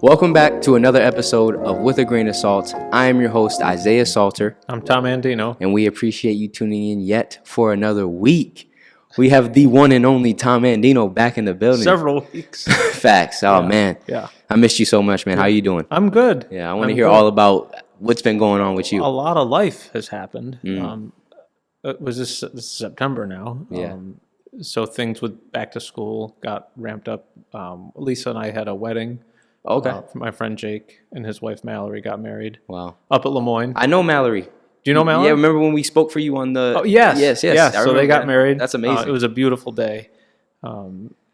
Welcome back to another episode of With a Grain of Salt. I am your host, Isaiah Salter. I'm Tom Andino. And we appreciate you tuning in yet for another week. We have the one and only Tom Andino back in the building. Several weeks. Facts. Oh, man. Yeah. I missed you so much, man. How you doing? I'm good. Yeah, I want to hear all about what's been going on with you. A lot of life has happened. It was this September now. Yeah. So things with back to school got ramped up. Lisa and I had a wedding. Okay. My friend Jake and his wife Mallory got married. Wow. Up at Lemoyne. I know Mallory. Do you know Mallory? Yeah, remember when we spoke for you on the... Oh, yes. Yes. Yeah, so they got that. married. That's amazing. It was a beautiful day.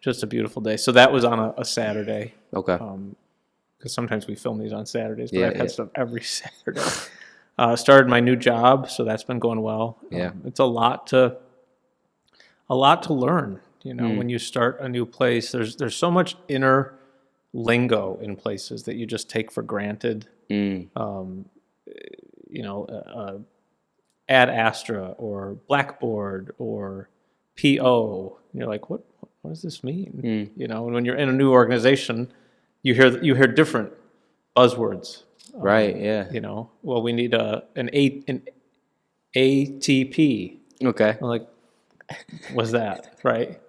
Just a beautiful day. So that was on a Saturday. Okay. Because sometimes we film these on Saturdays, but Yeah, I've had stuff every Saturday. Started my new job, so that's been going well. Yeah. It's a lot to learn. You know, when you start a new place, there's so much inner lingo in places that you just take for granted. Ad Astra or Blackboard or PO. And you're like, what does this mean? You know, and when you're in a new organization, you hear different buzzwords. Right. Yeah. You know, well, we need an ATP. Okay. I'm like, what's that? Right.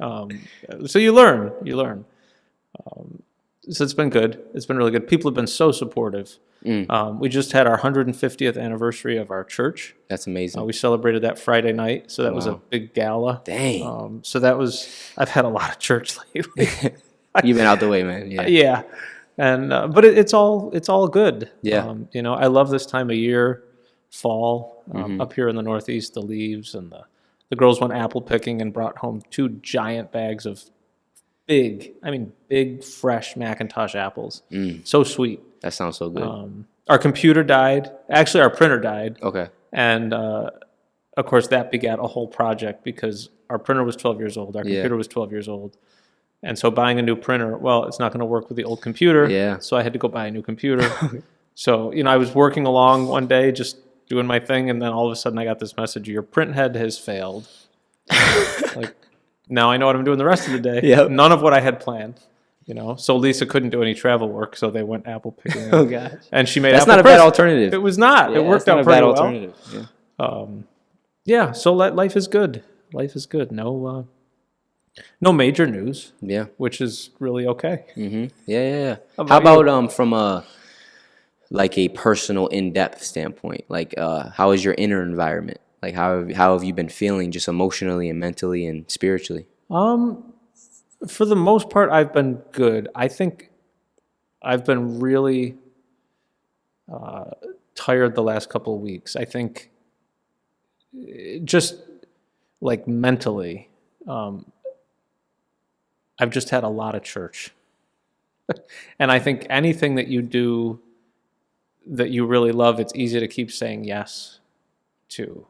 So you learn. So it's been good. It's been really good. People have been so supportive. We just had our 150th anniversary of our church. That's amazing. We celebrated that Friday night, so that was a big gala. Dang. So that was. I've had a lot of church lately. You've been out the way, man. Yeah. Yeah, and but it's all good. Yeah. You know, I love this time of year, fall. Up here in the Northeast, the leaves and the girls went apple picking and brought home 2 giant bags of big, fresh Macintosh apples. So sweet. That sounds so good. Our computer died. Actually, our printer died. Okay. And, of course, that begat a whole project because our printer was 12 years old. Our computer was 12 years old. And so buying a new printer, well, it's not going to work with the old computer. Yeah. So I had to go buy a new computer. So, you know, I was working along one day just doing my thing, and then all of a sudden I got this message, your print head has failed. Like, now I know what I'm doing the rest of the day. Yep. None of what I had planned. You know, so Lisa couldn't do any travel work, so they went apple picking. Oh gosh. And she made That's apple not a crisp. bad alternative. It was not. Yeah, it worked that's out not a pretty bad well. alternative. Yeah. Yeah, so life is good. Life is good. No major news. Yeah. Which is really okay. Yeah. How How about about from a personal in-depth standpoint? Like how is your inner environment? Like how have you been feeling just emotionally and mentally and spiritually? For the most part, I've been good. I think I've been really tired the last couple of weeks. I think just like mentally, I've just had a lot of church. And I think anything that you do that you really love, it's easy to keep saying yes to.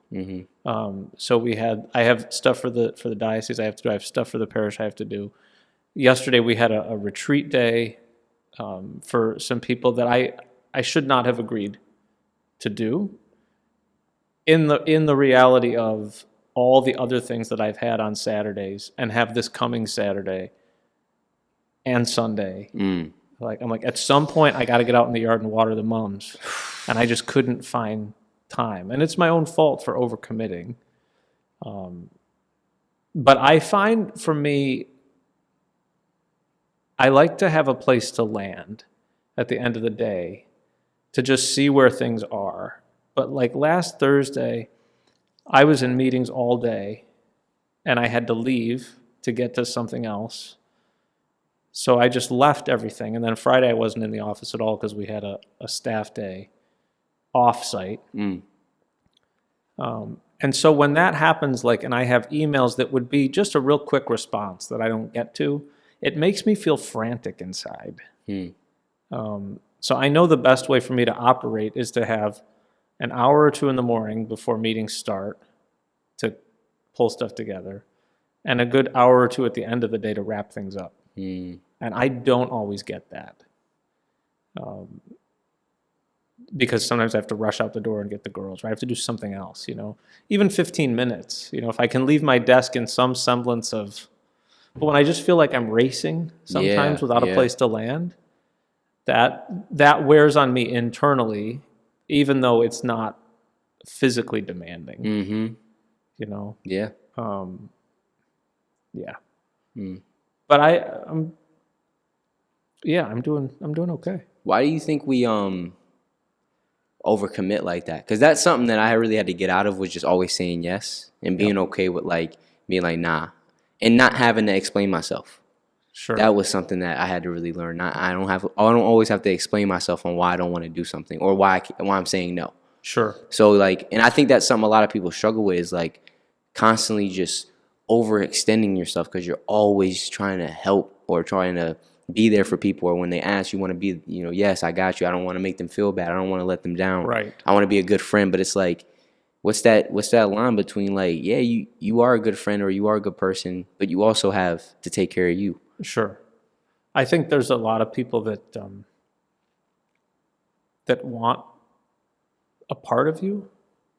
So I have stuff for the diocese I have to do. I have stuff for the parish I have to do. Yesterday we had a retreat day for some people that I should not have agreed to do. In the reality of all the other things that I've had on Saturdays and have this coming Saturday and Sunday. I'm like, at some point I got to get out in the yard and water the mums, and I just couldn't find time, and it's my own fault for overcommitting. But I find for me, I like to have a place to land at the end of the day, to just see where things are. But like last Thursday, I was in meetings all day, and I had to leave to get to something else. So I just left everything, and then Friday I wasn't in the office at all because we had a staff day off-site. And so when that happens, and I have emails that would be just a real quick response that I don't get to, it makes me feel frantic inside. So I know the best way for me to operate is to have an hour or two in the morning before meetings start to pull stuff together, and a good hour or two at the end of the day to wrap things up. And I don't always get that. Because sometimes I have to rush out the door and get the girls, or I have to do something else, Even 15 minutes, if I can leave my desk in some semblance of... But when I just feel like I'm racing sometimes without a place to land, that wears on me internally, even though it's not physically demanding. Mm-hmm. You know. Yeah. Yeah. Mm. But I'm doing okay. Why do you think we overcommit like that? Because that's something that I really had to get out of, was just always saying yes and being okay with like being like nah, and not having to explain myself. Sure. That was something that I had to really learn. I don't always have to explain myself on why I don't want to do something or why I'm saying no. Sure. So like, and I think that's something a lot of people struggle with, is like constantly just overextending yourself because you're always trying to help or trying to be there for people, or when they ask, you want to be, yes, I got you. I don't want to make them feel bad. I don't want to let them down. Right. I want to be a good friend. But it's like, what's that line between like, yeah, you are a good friend or you are a good person, but you also have to take care of you. Sure. I think there's a lot of people that that want a part of you,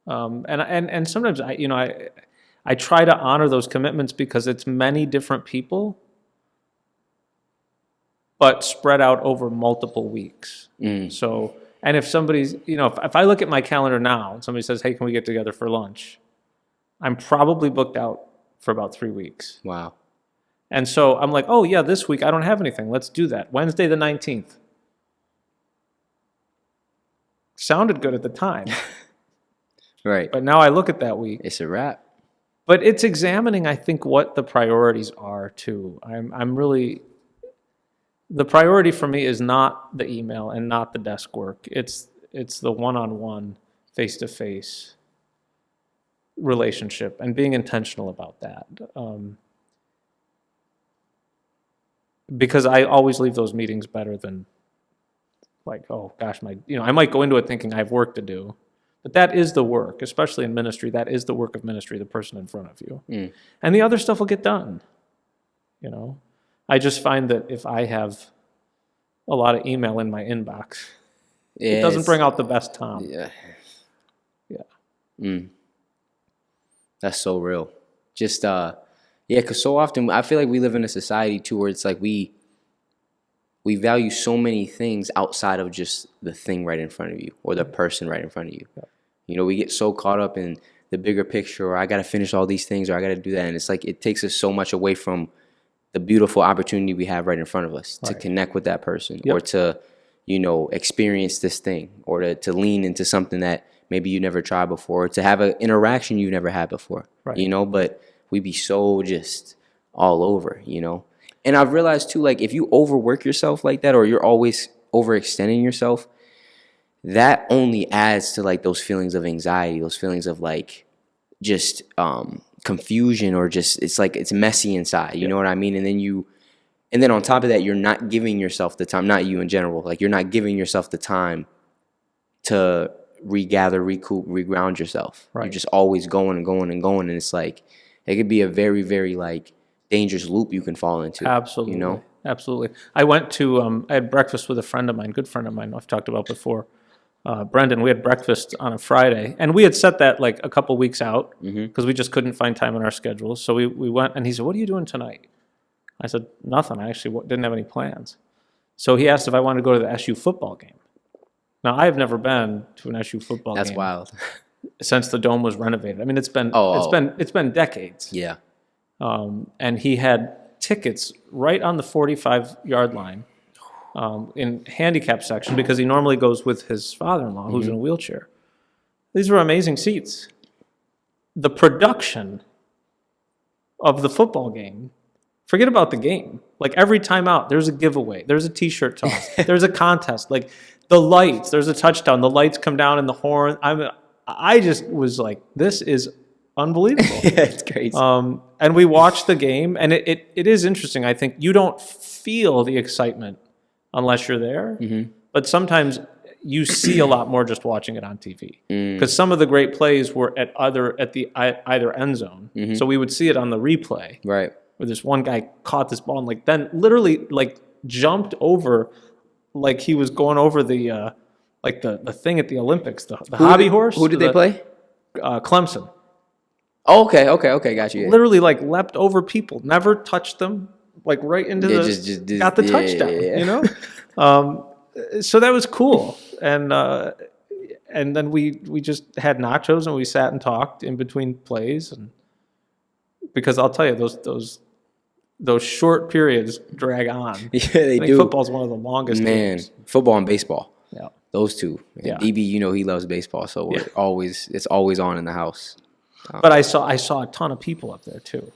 and sometimes I try to honor those commitments because it's many different people, but spread out over multiple weeks. So, and if somebody's, if I look at my calendar now and somebody says, hey, can we get together for lunch? I'm probably booked out for about 3 weeks. Wow. And so I'm like, oh yeah, this week I don't have anything. Let's do that. Wednesday the 19th. Sounded good at the time. Right. But now I look at that week. It's a wrap. But it's examining, I think, what the priorities are too. I'm really, the priority for me is not the email and not the desk work. It's the one-on-one, face-to-face relationship and being intentional about that. Because I always leave those meetings better than like, oh gosh, I might go into it thinking I have work to do. But that is the work, especially in ministry. That is the work of ministry, the person in front of you. And the other stuff will get done. I just find that if I have a lot of email in my inbox, it doesn't bring out the best Tom. Yeah. Yeah. That's so real. Just, because so often I feel like we live in a society too where it's like we value so many things outside of just the thing right in front of you or the person right in front of you. We get so caught up in the bigger picture, or I got to finish all these things, or I got to do that. And it's like it takes us so much away from the beautiful opportunity we have right in front of us to connect with that person or to, experience this thing, or to lean into something that maybe you never tried before, or to have an interaction you never had before, but we be so just all over, And I've realized too, like if you overwork yourself like that, or you're always overextending yourself, that only adds to like those feelings of anxiety, those feelings of like just confusion, or just it's like it's messy inside. You know what I mean? And then on top of that, you're not giving yourself the time. Not you in general. Like you're not giving yourself the time to regather, recoup, reground yourself. Right. You're just always going and going and going, and it's like it could be a very, very like dangerous loop you can fall into. Absolutely. Absolutely. I went to, I had breakfast with a friend of mine, good friend of mine I've talked about before, Brendan. We had breakfast on a Friday, and we had set that like a couple weeks out because we just couldn't find time in our schedules. So we went, and he said, what are you doing tonight? I said, nothing. I actually didn't have any plans. So he asked if I wanted to go to the SU football game. Now, I have never been to an SU football game. That's wild. Since the dome was renovated. I mean, it's been decades. Yeah. And he had tickets right on the 45-yard line in handicap section because he normally goes with his father-in-law who's in a wheelchair. These were amazing seats. The production of the football game, forget about the game. Like every time out, there's a giveaway. There's a T-shirt toss. There's a contest. Like the lights, there's a touchdown. The lights come down in the horn. I just was like, this is unbelievable. Yeah, it's crazy. And we watched the game, and it is interesting. I think you don't feel the excitement unless you're there, but sometimes you see a lot more just watching it on TV because some of the great plays were at either end zone. So we would see it on the replay, right? Where this one guy caught this ball and like then literally like jumped over, like he was going over the like the thing at the Olympics, the hobby horse. Who did they play? Clemson. Oh, okay, got you. Literally like leapt over people, never touched them, like right into got the touchdown, So that was cool. And then we just had nachos and we sat and talked in between plays. And because I'll tell you, those short periods drag on. Yeah, they I think do. football's one of the longest games. Football and baseball. Yeah. Those two. And Yeah. DB, he loves baseball, so it's always on in the house. But I saw a ton of people up there too.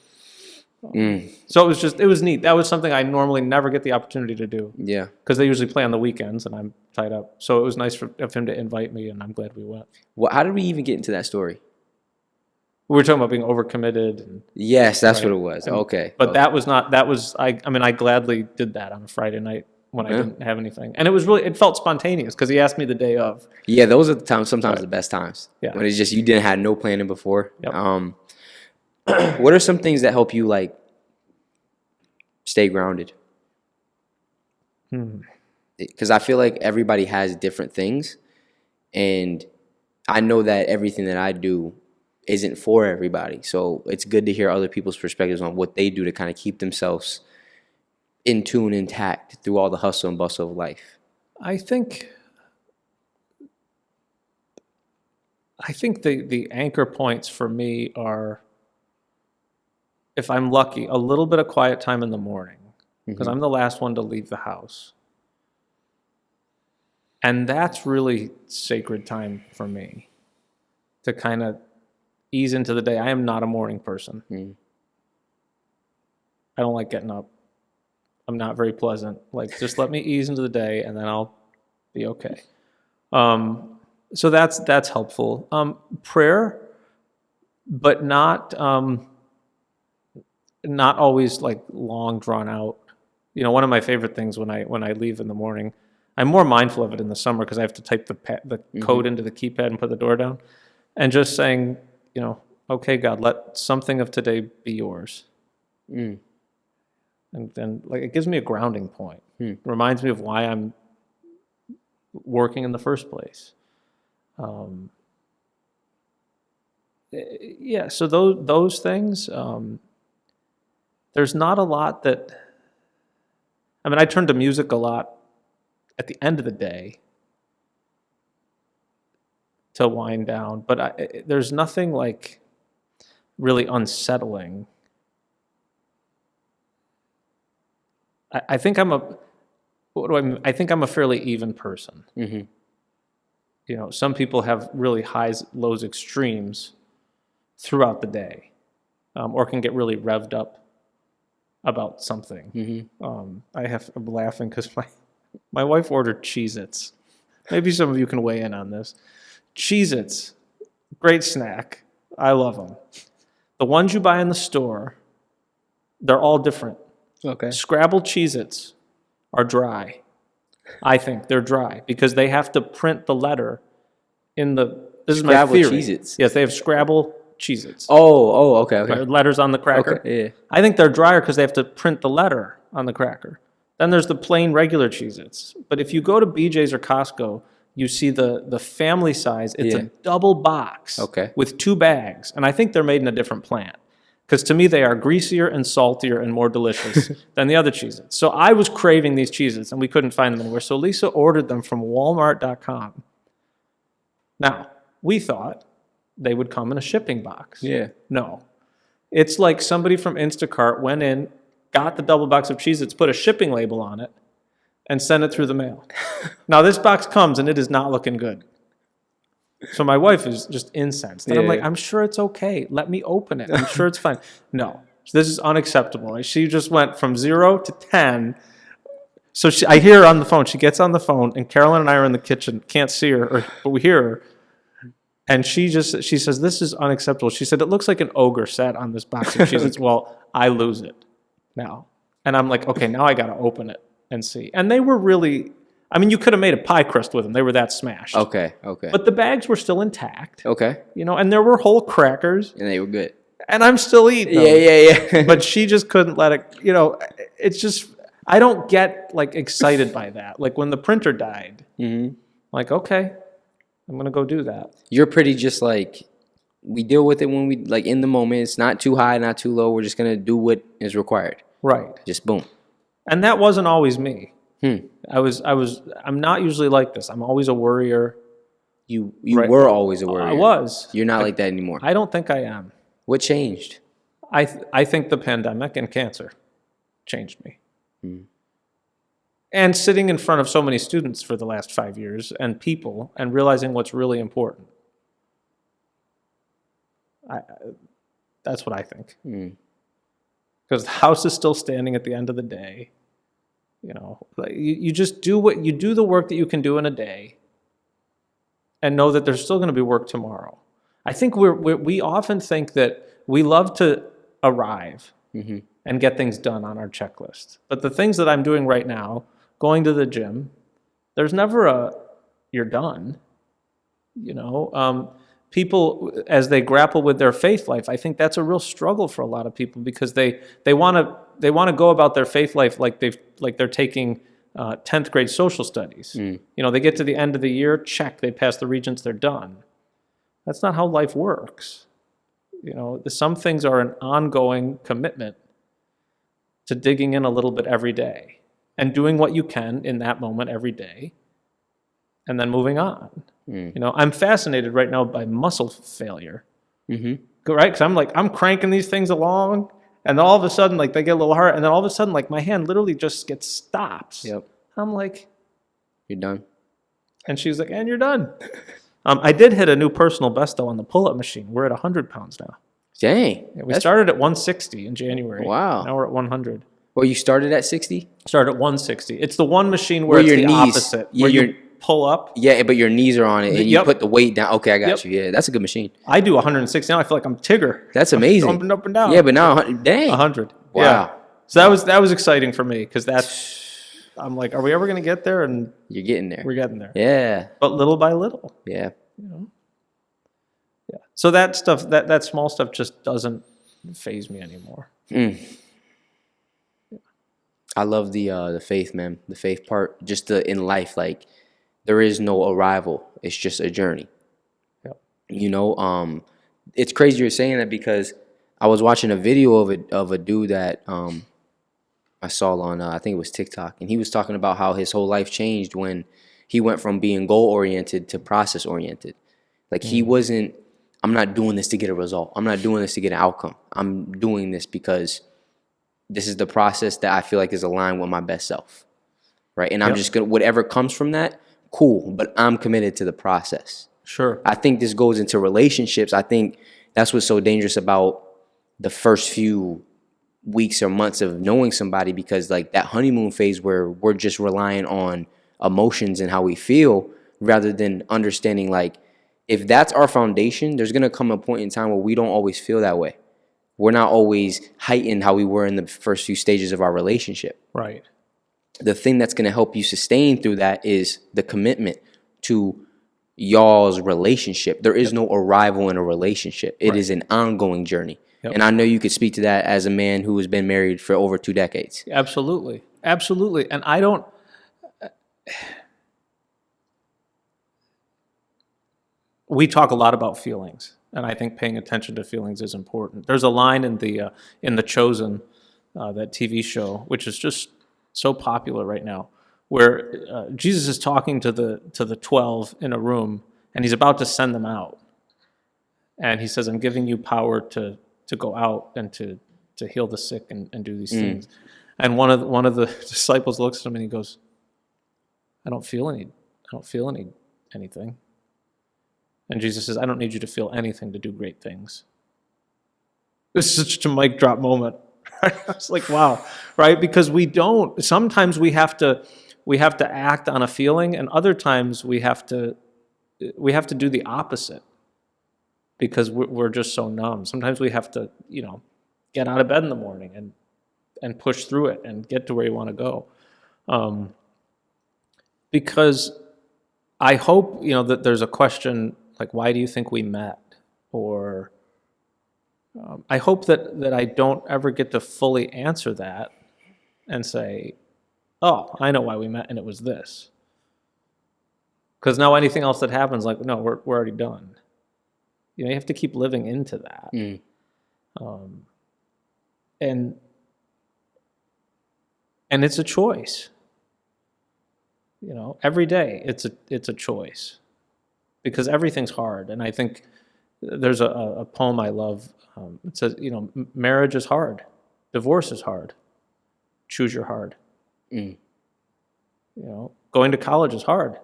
So it was neat. That was something I normally never get the opportunity to do. Yeah. Because they usually play on the weekends and I'm tied up. So it was nice of him to invite me, and I'm glad we went. Well, how did we even get into that story? We were talking about being overcommitted. And, Yes, that's right. what it was. Okay. But that was not, I gladly did that on a Friday night when I didn't have anything. And it felt spontaneous because he asked me the day of. Yeah, those are the times, sometimes the best times. Yeah. When it's just you didn't have no planning before. Yep. What are some things that help you like stay grounded? Because I feel like everybody has different things, and I know that everything that I do isn't for everybody. So it's good to hear other people's perspectives on what they do to kind of keep themselves in tune, intact through all the hustle and bustle of life. I think the anchor points for me are, if I'm lucky, a little bit of quiet time in the morning, because I'm the last one to leave the house. And that's really sacred time for me to kind of ease into the day. I am not a morning person. I don't like getting up. I'm not very pleasant. Like, just let me ease into the day and then I'll be okay. So that's helpful. Prayer, but not always like long drawn out. One of my favorite things when I leave in the morning, I'm more mindful of it in the summer because I have to type the code into the keypad and put the door down, and just saying, okay, God, let something of today be yours. And then, like, it gives me a grounding point. It reminds me of why I'm working in the first place. Yeah, so those things. There's not a lot that. I turn to music a lot at the end of the day to wind down, but there's nothing like really unsettling. I think I'm I think I'm a fairly even person. Some people have really highs, lows, extremes throughout the day, or can get really revved up about something. I'm laughing because my wife ordered Cheez-Its. Maybe some of you can weigh in on this. Cheez-Its, great snack. I love them. The ones you buy in the store, they're all different. Okay. Scrabble Cheez-Its are dry. I think they're dry because they have to print the letter in the. This is my theory. Cheez-Its. Yes, they have Scrabble Cheez-Its. Oh, okay. Letters on the cracker. Okay, yeah. I think they're drier because they have to print the letter on the cracker. Then there's the plain regular Cheez-Its. But if you go to BJ's or Costco, you see the family size. It's a double box with 2 bags. And I think they're made in a different plant. Because to me, they are greasier and saltier and more delicious than the other Cheez-Its. So I was craving these Cheez-Its, and we couldn't find them anywhere. So Lisa ordered them from Walmart.com. Now, we thought they would come in a shipping box. Yeah. No. It's like somebody from Instacart went in, got the double box of Cheez-Its, put a shipping label on it, and sent it through the mail. Now, this box comes, and it is not looking good. So my wife is just incensed. And I'm like, I'm sure it's okay. Let me open it. I'm sure it's fine. No, this is unacceptable. She just went from 0 to 10. So I hear her on the phone. She gets on the phone, and Carolyn and I are in the kitchen. Can't see her, but we hear her. And she says, this is unacceptable. She said, it looks like an ogre sat on this box of Cheez-Its. Well, I lose it now. And I'm like, okay, now I got to open it and see. And they were really... you could have made a pie crust with them. They were that smashed. Okay. But the bags were still intact. Okay. And there were whole crackers. And they were good. And I'm still eating them. Yeah. But she just couldn't let it, it's just, I don't get, like, excited by that. Like, when the printer died, like, okay, I'm going to go do that. You're pretty just like, we deal with it when we, like, in the moment. It's not too high, not too low. We're just going to do what is required. Right. Just boom. And that wasn't always me. I'm not usually like this. I'm always a worrier. You Right. were always a worrier. I was. You're not like that anymore. I don't think I am. What changed? I think the pandemic and cancer changed me. And sitting in front of so many students for the last 5 years and people and realizing what's really important. That's what I think. Because the house is still standing at the end of the day. You know, you just do the work that you can do in a day, and know that there's still going to be work tomorrow. I think we often think that we love to arrive and get things done on our checklist. But the things that I'm doing right now, going to the gym, there's never you're done. You know, people, as they grapple with their faith life, I think that's a real struggle for a lot of people because they want to go about their faith life like they're taking 10th grade social studies. You know, they get to the end of the year, check, they pass the regents, they're done. That's not how life works. You know, some things are an ongoing commitment to digging in a little bit every day and doing what you can in that moment every day and then moving on. You know, I'm fascinated right now by muscle failure. Right? Because I'm cranking these things along, and then all of a sudden, like, they get a little hard, and then all of a sudden, like, my hand literally just stops. Yep. I'm like, you're done. And she's like, and you're done. I did hit a new personal best, though, on the pull-up machine. We're at 100 pounds now. Dang. Yeah, we started at 160 in January. Wow. Now we're at 100. Well, you started at 60? Started at 160. It's the one machine where it's your the knees, opposite. Where you pull up. Yeah, but your knees are on it, and you Yep. put the weight down. Okay, I got Yep. you. Yeah, that's a good machine. I do 160 now. I feel like I'm Tigger. That's amazing. Jumping up and down. Yeah, but now, dang. 100. Wow. Yeah. So that was exciting for me because I'm like, are we ever going to get there? And You're getting there. we're getting there. Yeah. But little by little. Yeah. You know? Yeah. So that stuff, that small stuff just doesn't faze me anymore. I love the faith, man. The faith part, just in life, like, there is no arrival. It's just a journey. Yep. You know, it's crazy you're saying that because I was watching a video of a dude that I saw on I think it was TikTok, and he was talking about how his whole life changed when he went from being goal oriented to process oriented. Like, he wasn't, I'm not doing this to get a result. I'm not doing this to get an outcome. I'm doing this because this is the process that I feel like is aligned with my best self, right? And I'm just gonna, whatever comes from that, cool. But I'm committed to the process. Sure. I think this goes into relationships. I think that's what's so dangerous about the first few weeks or months of knowing somebody, because like that honeymoon phase where we're just relying on emotions and how we feel rather than understanding, like, if that's our foundation, there's gonna come a point in time where we don't always feel that way. We're not always heightened how we were in the first few stages of our relationship. Right. The thing that's going to help you sustain through that is the commitment to y'all's relationship. There is no arrival in a relationship. It is an ongoing journey. And I know you could speak to that as a man who has been married for over 2 decades. Absolutely. Absolutely. And I don't... We talk a lot about feelings. And I think paying attention to feelings is important. There's a line in the Chosen, that TV show, which is just so popular right now, where Jesus is talking to the 12 in a room, and he's about to send them out. And he says, "I'm giving you power to go out and to heal the sick and do these things." And one of the disciples looks at him and he goes, "I don't feel anything." And Jesus says, "I don't need you to feel anything to do great things." It's such a mic drop moment. It's like, wow, right? Because sometimes we have to act on a feeling, and other times we have to do the opposite because we're just so numb. Sometimes we have to, get out of bed in the morning and push through it and get to where you want to go. Because I hope, that there's a question like, why do you think we met? Or I hope that I don't ever get to fully answer that and say, oh, I know why we met, and it was this. Because now anything else that happens, like, no, we're already done. You have to keep living into that. And it's a choice. every day it's a choice, because everything's hard. And I think there's a poem I love. It says, marriage is hard, divorce is hard. Choose your hard. Mm. Going to college is hard.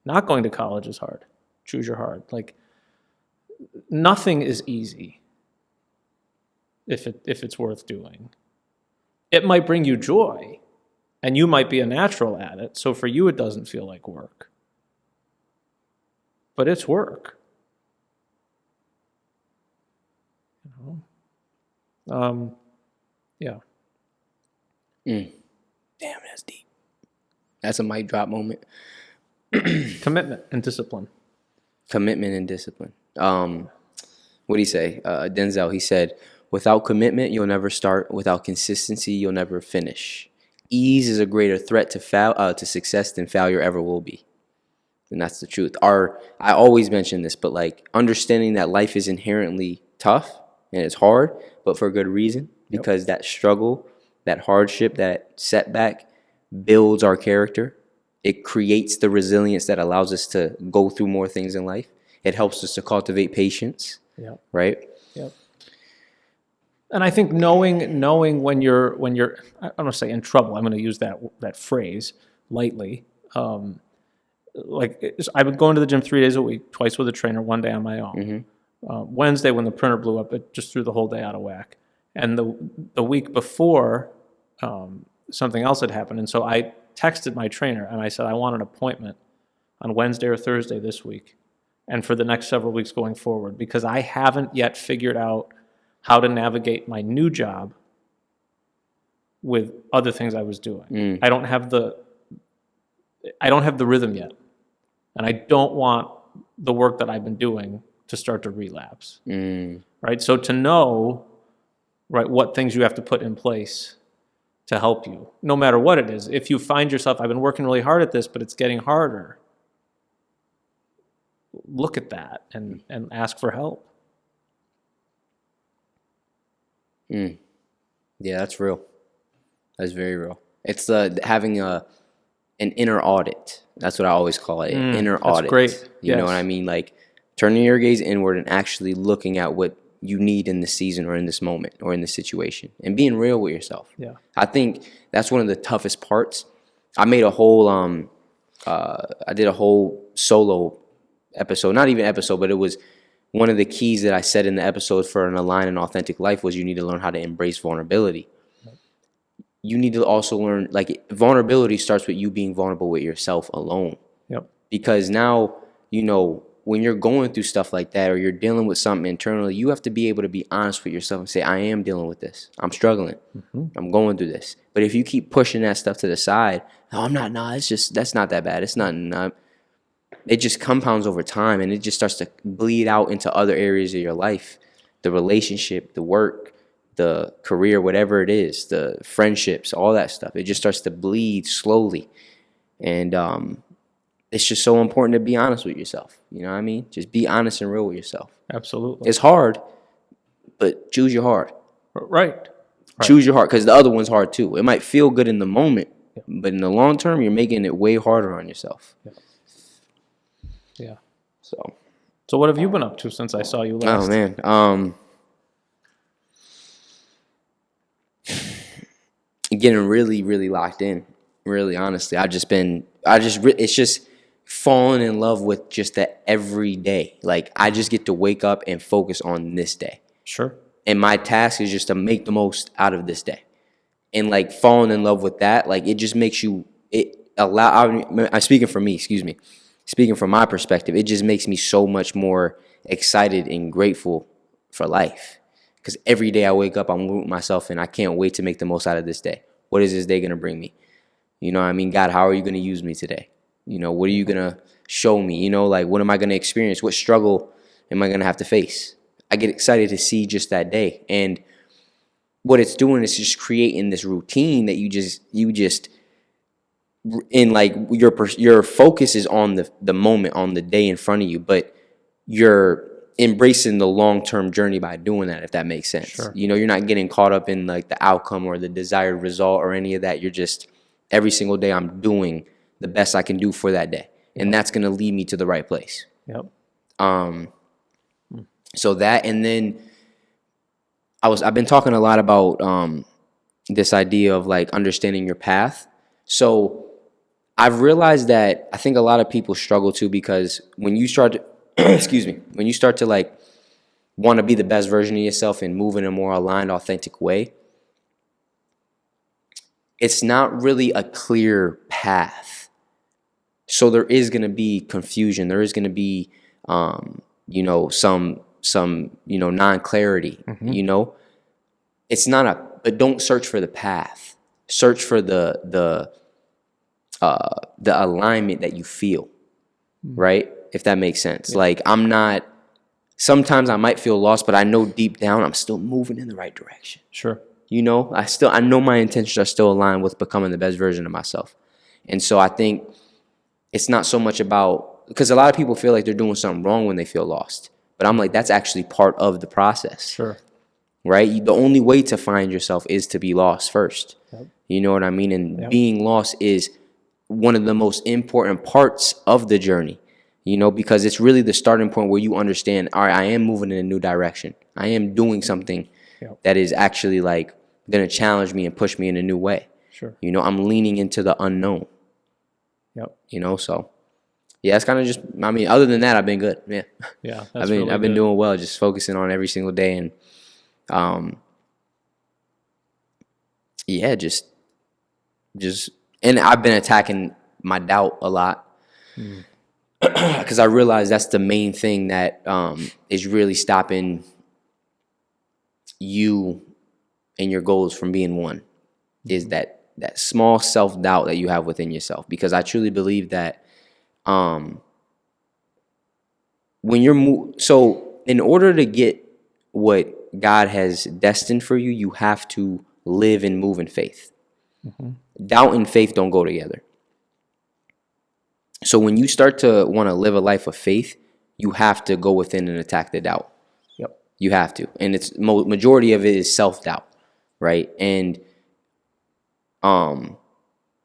Not going to college is hard. Choose your hard. Like, nothing is easy if it's worth doing. It might bring you joy, and you might be a natural at it, so for you it doesn't feel like work. But it's work. Yeah. Mm. Damn, that's deep. That's a mic drop moment. Commitment and discipline. Commitment and discipline. What did he say? Denzel, he said, without commitment, you'll never start. Without consistency, you'll never finish. Ease is a greater threat to success than failure ever will be. And that's the truth. I always mention this, but like understanding that life is inherently tough and it's hard, but for a good reason, because that struggle, that hardship, that setback builds our character. It creates the resilience that allows us to go through more things in life. It helps us to cultivate patience, right? Yep. And I think knowing when you're I don't want to say in trouble. I'm going to use that phrase lightly. Like, I've been going to the gym 3 days a week, twice with a trainer, 1 day on my own. Mm-hmm. Wednesday, when the printer blew up, it just threw the whole day out of whack. And the week before, something else had happened, and so I texted my trainer and I said, I want an appointment on Wednesday or Thursday this week and for the next several weeks going forward, because I haven't yet figured out how to navigate my new job with other things I was doing. I don't have the rhythm yet, and I don't want the work that I've been doing to start to relapse. Right? So to know, right, what things you have to put in place to help you, no matter what it is. If you find yourself, I've been working really hard at this, but it's getting harder, look at that and ask for help. Yeah, that's real. That's very real. It's having an inner audit. That's what I always call it, an inner audit. That's great. You know what I mean? Like turning your gaze inward and actually looking at what you need in this season or in this moment or in this situation, and being real with yourself. Yeah. I think that's one of the toughest parts. I made a whole I did a whole solo episode, not even episode, but it was one of the keys that I said in the episode for an aligned and authentic life was you need to learn how to embrace vulnerability. You need to also learn, like, vulnerability starts with you being vulnerable with yourself alone. Because now, when you're going through stuff like that or you're dealing with something internally, you have to be able to be honest with yourself and say, I am dealing with this. I'm struggling. I'm going through this. But if you keep pushing that stuff to the side, no, I'm not, that's not that bad. It's not, it just compounds over time and it just starts to bleed out into other areas of your life. The relationship, the work, the career, whatever it is, the friendships, all that stuff. It just starts to bleed slowly. And, it's just so important to be honest with yourself. You know what I mean? Just be honest and real with yourself. Absolutely. It's hard, but choose your heart. Right. Choose your heart, because the other one's hard too. It might feel good in the moment, but in the long term, you're making it way harder on yourself. Yeah. So what have you been up to since I saw you last? Oh, man. Getting really, really locked in. Really, honestly. It's just falling in love with just that every day. Like, I just get to wake up and focus on this day. Sure. And my task is just to make the most out of this day. And, like, falling in love with that, like, it just makes you, I'm speaking for me, excuse me. Speaking from my perspective, it just makes me so much more excited and grateful for life. Because every day I wake up, I'm with myself, and I can't wait to make the most out of this day. What is this day going to bring me? You know what I mean? God, how are you going to use me today? What are you going to show me? Like, what am I going to experience? What struggle am I going to have to face? I get excited to see just that day. And what it's doing is just creating this routine that you just in, like, your focus is on the moment, on the day in front of you, but you're embracing the long-term journey by doing that, if that makes sense. Sure. You're not getting caught up in, like, the outcome or the desired result or any of that. You're just, every single day I'm doing the best I can do for that day. And that's going to lead me to the right place. Yep. So that, and then I've been talking a lot about this idea of like understanding your path. So I've realized that I think a lot of people struggle too, because when you start to, excuse me, when you start to like want to be the best version of yourself and move in a more aligned, authentic way, it's not really a clear path. So there is going to be confusion. There is going to be, some non-clarity, it's not but don't search for the path. Search for the alignment that you feel, right? If that makes sense. Yeah. Like sometimes I might feel lost, but I know deep down I'm still moving in the right direction. Sure. I know my intentions are still aligned with becoming the best version of myself. And so I think it's not so much about, because a lot of people feel like they're doing something wrong when they feel lost. But I'm like, that's actually part of the process. Sure. Right? The only way to find yourself is to be lost first. Yep. You know what I mean? And being lost is one of the most important parts of the journey, because it's really the starting point where you understand, all right, I am moving in a new direction. I am doing something that is actually like going to challenge me and push me in a new way. Sure. I'm leaning into the unknown. Yep. So yeah, it's kind of just, I mean, other than that, I've been good. Yeah. Yeah. I've been doing well, just focusing on every single day. And, and I've been attacking my doubt a lot, because I realize that's the main thing that, is really stopping you and your goals from being one, is that small self-doubt that you have within yourself. Because I truly believe that, when you're so in order to get what God has destined for you, you have to live and move in faith. Doubt and faith don't go together. So when you start to want to live a life of faith, you have to go within and attack the doubt. Yep. You have to. And it's majority of it is self-doubt, right? And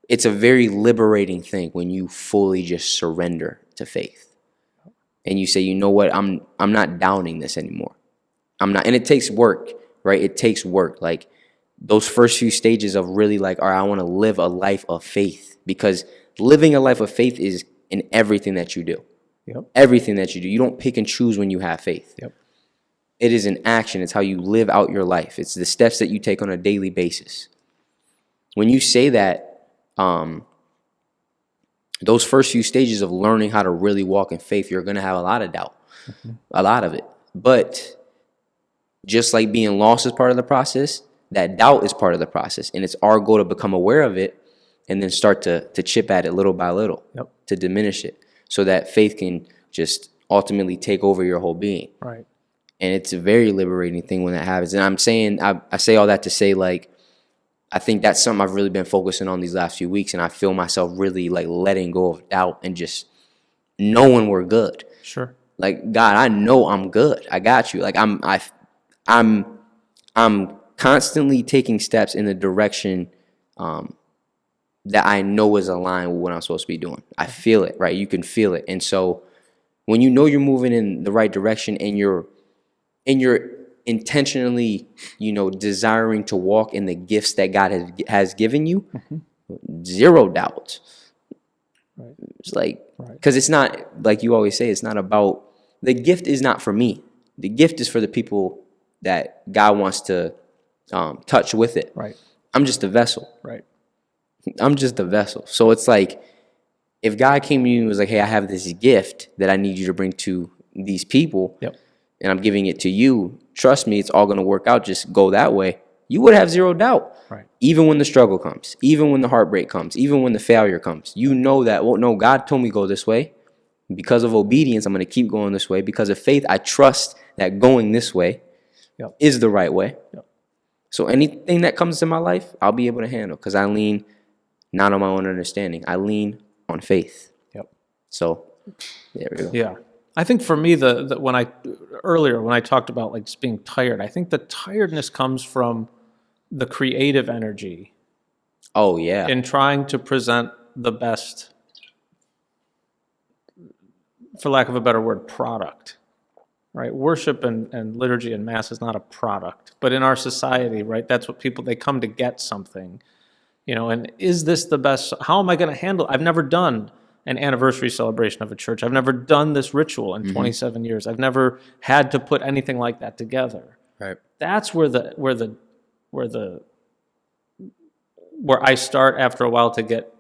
it's a very liberating thing when you fully just surrender to faith. And you say, you know what, I'm not doubting this anymore. I'm not, and it takes work, right? It takes work. Like those first few stages of really like, all right, I want to live a life of faith, because living a life of faith is in everything that you do. Yep. Everything that you do. You don't pick and choose when you have faith. Yep. It is an action. It's how you live out your life. It's the steps that you take on a daily basis. When you say that, those first few stages of learning how to really walk in faith, you're going to have a lot of doubt, a lot of it. But just like being lost is part of the process, that doubt is part of the process. And it's our goal to become aware of it and then start to chip at it little by little, to diminish it, so that faith can just ultimately take over your whole being. Right. And it's a very liberating thing when that happens. And I'm saying, I say all that to say, like, I think that's something I've really been focusing on these last few weeks, and I feel myself really like letting go of doubt and just knowing we're good. Sure. Like, God, I know I'm good. I got you. Like I'm constantly taking steps in the direction that I know is aligned with what I'm supposed to be doing. I feel it, right? You can feel it. And so when you know you're moving in the right direction and you're intentionally, desiring to walk in the gifts that God has given you, zero doubt. Right. It's like, because it's not, like you always say, it's not about, the gift is not for me. The gift is for the people that God wants to touch with it. Right. I'm just a vessel. Right. I'm just a vessel. So it's like, if God came to you and was like, hey, I have this gift that I need you to bring to these people, and I'm giving it to you, trust me, it's all going to work out. Just go that way. You would have zero doubt. Right. Even when the struggle comes, even when the heartbreak comes, even when the failure comes, you know that, well, no, God told me go this way. Because of obedience, I'm going to keep going this way. Because of faith, I trust that going this way is the right way. So anything that comes to my life, I'll be able to handle, because I lean not on my own understanding. I lean on faith. So there we go. Yeah. I think for me, when I talked about like just being tired, I think the tiredness comes from the creative energy. Oh yeah. In trying to present the best for lack of a better word, product, right? Worship and liturgy and mass is not a product, but in our society, right, that's what people, they come to get something, and is this the best, how am I going to handle, I've never done an anniversary celebration of a church. I've never done this ritual in 27 years. I've never had to put anything like that together. Right. That's where I start after a while to get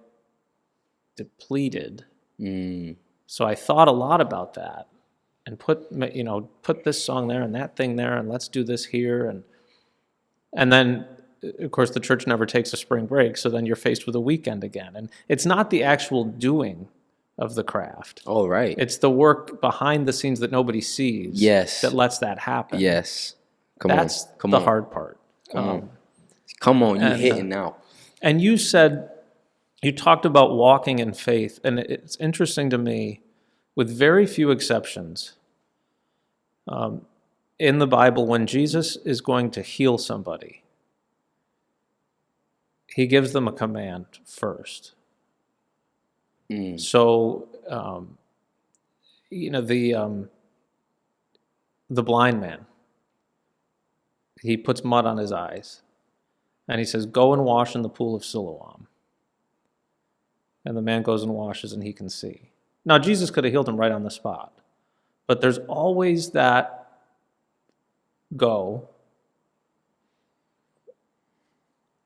depleted. So I thought a lot about that and put this song there and that thing there and let's do this here and then of course the church never takes a spring break, so then you're faced with a weekend again. And it's not the actual doing of the craft. Oh, right. It's the work behind the scenes that nobody sees. Yes. That lets that happen. Yes. That's the hard part. Come on, you're hitting now. And you talked about walking in faith, and it's interesting to me, with very few exceptions, in the Bible, when Jesus is going to heal somebody, he gives them a command first. So, the blind man, he puts mud on his eyes, and he says, "Go and wash in the pool of Siloam." And the man goes and washes, and he can see. Now, Jesus could have healed him right on the spot, but there's always that go.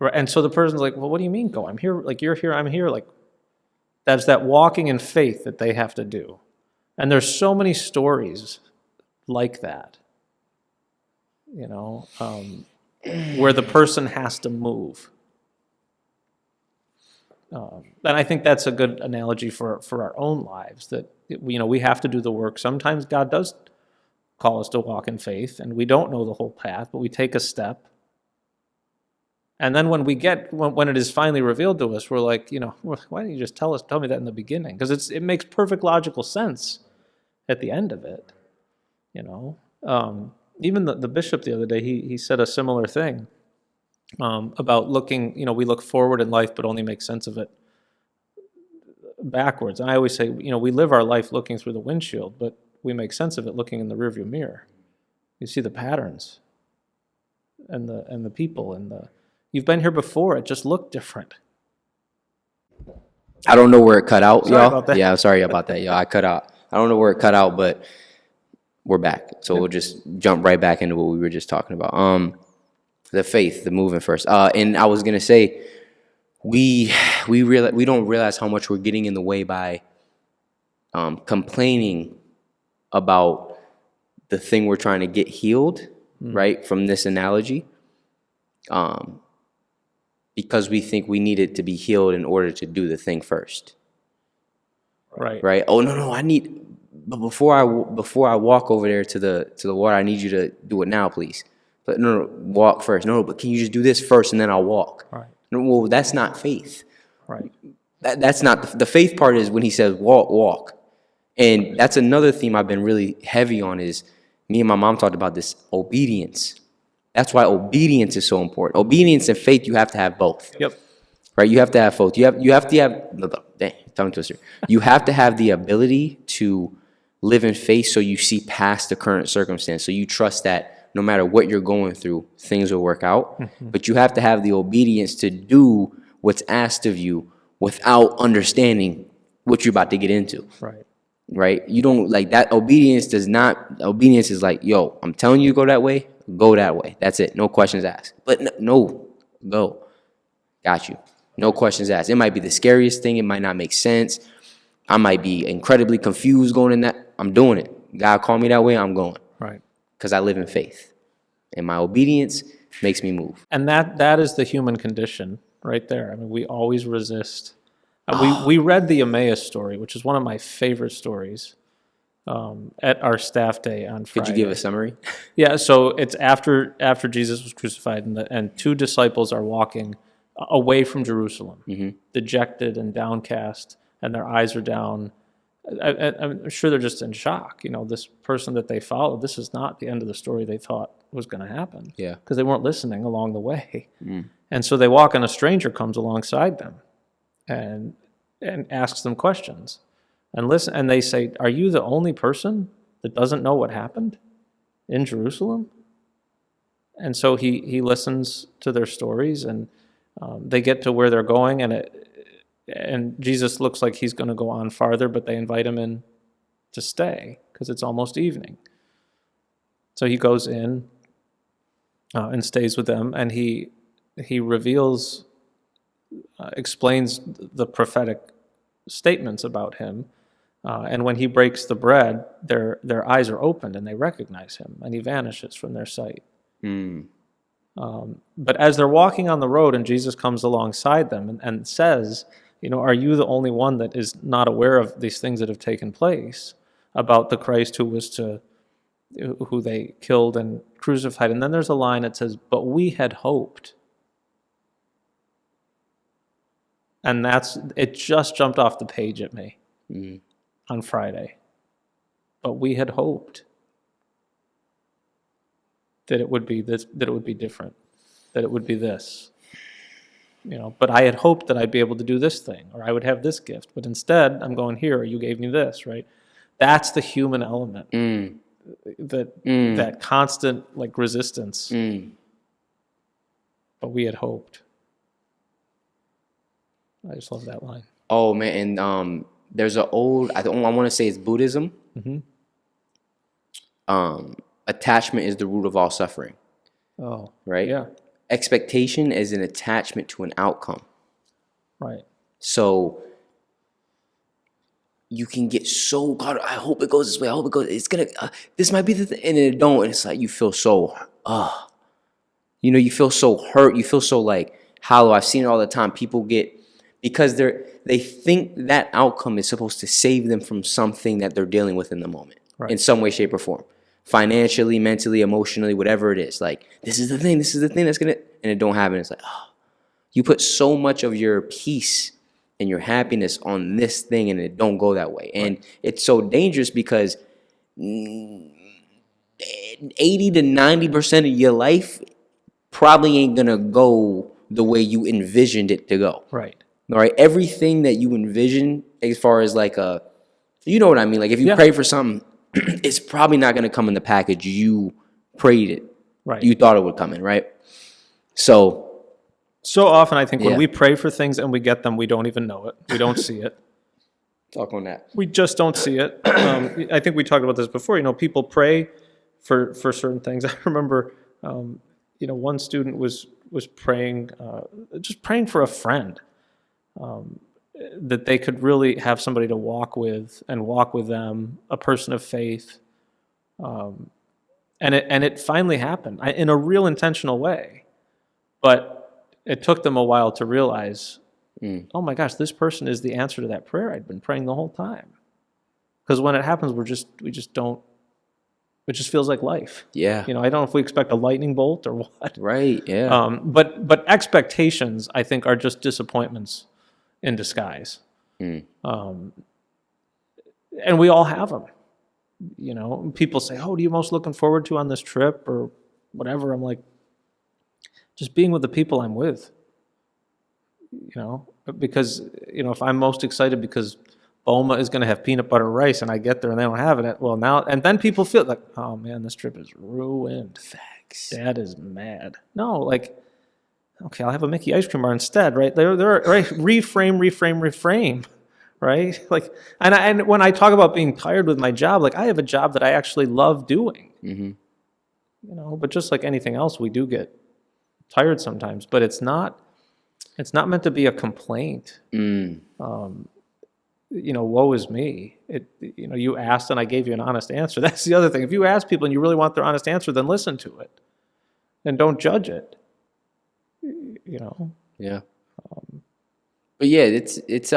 Right, and so the person's like, "Well, what do you mean go? I'm here, like you're here, I'm here." Like, that's that walking in faith that they have to do. And there's so many stories like that, where the person has to move. And I think that's a good analogy for our own lives, that we have to do the work. Sometimes God does call us to walk in faith, and we don't know the whole path, but we take a step. And then when it is finally revealed to us, we're like, why didn't you just tell me that in the beginning? Because it makes perfect logical sense at the end of it. Even the bishop the other day, he said a similar thing about looking. We look forward in life, but only make sense of it backwards. And I always say, we live our life looking through the windshield, but we make sense of it looking in the rearview mirror. You see the patterns and the people and you've been here before. It just looked different. I don't know where it cut out, sorry y'all. About that. Yeah, I'm sorry about that, y'all. I cut out. I don't know where it cut out, but we're back. So we'll just jump right back into what we were just talking about. The faith, the moving first. And I was gonna say, we don't realize how much we're getting in the way by complaining about the thing we're trying to get healed, right? From this analogy. Because we think we need it to be healed in order to do the thing first. Right. Right. Oh no, but before I walk over there to the water, I need you to do it now, please. But no, walk first. No, but can you just do this first and then I'll walk? Right. No, well, that's not faith. Right. That's not the faith part. Is when he says walk, and that's another theme I've been really heavy on. Is me and my mom talked about this obedience. That's why obedience is so important. Obedience and faith, you have to have both. Yep. Right? You have to have both. You have to have tongue twister. You have to have the ability to live in faith so you see past the current circumstance. So you trust that no matter what you're going through, things will work out. Mm-hmm. But you have to have the obedience to do what's asked of you without understanding what you're about to get into. Right. Right? You don't like that. Obedience is like, yo, I'm telling you to go that way. Go that way. That's it. No questions asked. But no, go. Got you. No questions asked. It might be the scariest thing. It might not make sense. I might be incredibly confused going in that. I'm doing it. God called me that way. I'm going. Right. Because I live in faith. And my obedience makes me move. And that is the human condition right there. I mean, we always resist. We read the Emmaus story, which is one of my favorite stories. At our staff day on Friday. Could you give a summary? Yeah, so it's after Jesus was crucified, and two disciples are walking away from Jerusalem, dejected and downcast, and their eyes are down. I'm sure they're just in shock. This person that they followed, this is not the end of the story they thought was going to happen. Yeah. Because they weren't listening along the way. And so they walk, and a stranger comes alongside them and asks them questions. and listen. And they say, "Are you the only person that doesn't know what happened in Jerusalem?" And so he listens to their stories, and they get to where they're going, and Jesus looks like he's going to go on farther, but they invite him in to stay because it's almost evening. So he goes in and stays with them, and he reveals, explains the prophetic statements about him. And when he breaks the bread, their eyes are opened and they recognize him, and he vanishes from their sight. But as they're walking on the road and Jesus comes alongside them and says, are you the only one that is not aware of these things that have taken place about the Christ who they killed and crucified? And then there's a line that says, but we had hoped. And it just jumped off the page at me on Friday. But we had hoped that it would be this, that it would be different, that it would be this. But I had hoped that I'd be able to do this thing, or I would have this gift. But instead, I'm going here, or you gave me this, right? That's the human element. That constant resistance. But we had hoped. I just love that line. Oh man, and there's an old, I want to say it's Buddhism. Attachment is the root of all suffering. Oh, right? Yeah. Expectation is an attachment to an outcome. Right. So you can get so, God, I hope it goes this way. I hope it goes, it's going to, this might be the thing. And it don't. And it's like, you feel so, you feel so hurt. You feel so hollow. I've seen it all the time. People get, because they think that outcome is supposed to save them from something that they're dealing with in the moment, in some way, shape, or form. Financially, mentally, emotionally, whatever it is. This is the thing that's going to, and it don't happen. It's you put so much of your peace and your happiness on this thing and it don't go that way. And it's so dangerous because 80 to 90% of your life probably ain't going to go the way you envisioned it to go. Right. All right. Everything that you envision as far as you know what I mean? If you pray for something, it's probably not going to come in the package you prayed it. Right. You thought it would come in, right? So often I think when we pray for things and we get them, we don't even know it. We don't see it. Talk on that. We just don't see it. I think we talked about this before. People pray for certain things. I remember, one student was praying, just praying for a friend, that they could really have somebody to walk with them, a person of faith. And it finally happened in a real intentional way. But it took them a while to realize, oh my gosh, this person is the answer to that prayer I'd been praying the whole time. Because when it happens, we just don't, it just feels like life. Yeah. I don't know if we expect a lightning bolt or what. Right, yeah. But expectations, I think, are just disappointments in disguise. And we all have them. People say, oh, what are you most looking forward to on this trip or whatever? I'm like, just being with the people I'm with. Because, if I'm most excited because Boma is going to have peanut butter rice and I get there and they don't have it, well, now, and then people feel like, oh man, this trip is ruined. Facts. Dad is mad. No, okay, I'll have a Mickey ice cream bar instead, right? They're right. Reframe, right? And when I talk about being tired with my job, I have a job that I actually love doing. But just like anything else, we do get tired sometimes. But it's not meant to be a complaint. Woe is me. You asked and I gave you an honest answer. That's the other thing. If you ask people and you really want their honest answer, then listen to it, and don't judge it. Yeah. But yeah, it's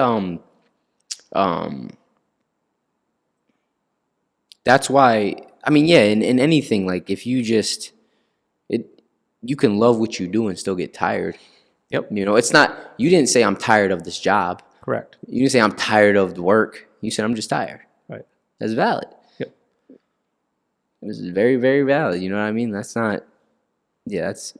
that's why, in anything, if you just, you can love what you do and still get tired. Yep. It's not, you didn't say I'm tired of this job. Correct. You didn't say I'm tired of the work. You said I'm just tired. Right. That's valid. Yep. This is very, very valid. You know what I mean? That's not, that's